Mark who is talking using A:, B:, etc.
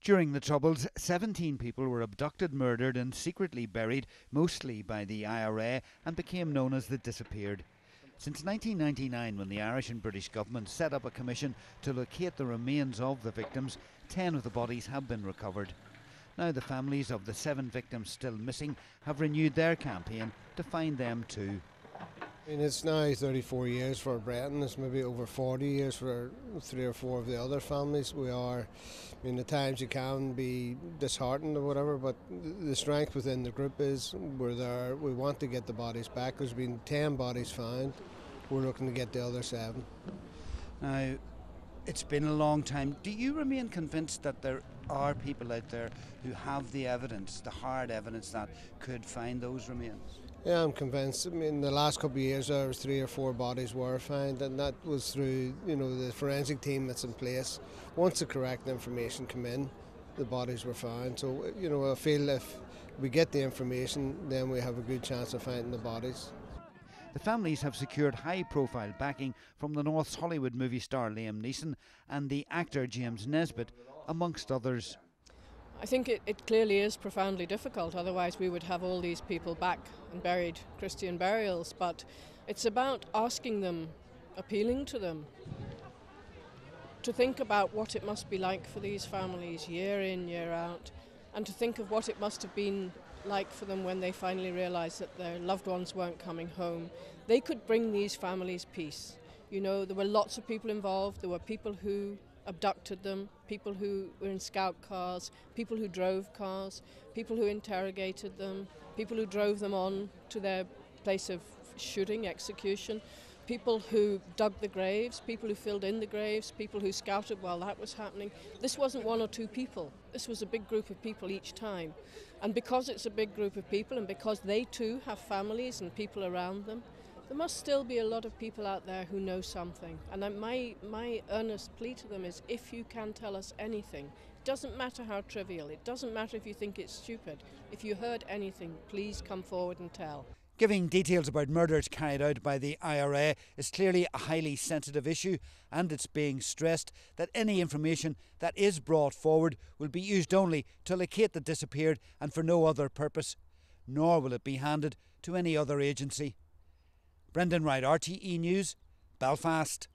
A: During the Troubles, 17 people were abducted, murdered and secretly buried, mostly by the IRA, and became known as the Disappeared. Since 1999, when the Irish and British governments set up a commission to locate the remains of the victims, 10 of the bodies have been recovered. Now the families of the 7 victims still missing have renewed their campaign to find them too.
B: I mean, it's now 34 years for Breton, it's maybe over 40 years for 3 or 4 of the other families. At times you can be disheartened or whatever, but the strength within the group is we're there, we want to get the bodies back. There's been 10 bodies found, we're looking to get the other 7.
A: Now, it's been a long time. Do you remain convinced that there are people out there who have the evidence, the hard evidence that could find those remains?
B: Yeah, I'm convinced. The last couple of years there was 3 or 4 bodies were found, and that was through the forensic team that's in place. Once the correct information came in, the bodies were found. So I feel if we get the information, then we have a good chance of finding the bodies.
A: The families have secured high-profile backing from the North's Hollywood movie star Liam Neeson and the actor James Nesbitt, amongst others.
C: I think it clearly is profoundly difficult, otherwise we would have all these people back and buried Christian burials, but it's about asking them, appealing to them, to think about what it must be like for these families year in, year out, and to think of what it must have been like for them when they finally realised that their loved ones weren't coming home. They could bring these families peace. There were lots of people involved. There were people who abducted them, people who were in scout cars, people who drove cars, people who interrogated them, people who drove them on to their place of shooting, execution, people who dug the graves, people who filled in the graves, people who scouted while that was happening. This wasn't 1 or 2 people. This was a big group of people each time. And because it's a big group of people and because they too have families and people around them, there must still be a lot of people out there who know something. And my earnest plea to them is, if you can tell us anything, it doesn't matter how trivial, it doesn't matter if you think it's stupid. If you heard anything, please come forward and tell.
A: Giving details about murders carried out by the IRA is clearly a highly sensitive issue, and it's being stressed that any information that is brought forward will be used only to locate the disappeared and for no other purpose, nor will it be handed to any other agency. Brendan Wright, RTE News, Belfast.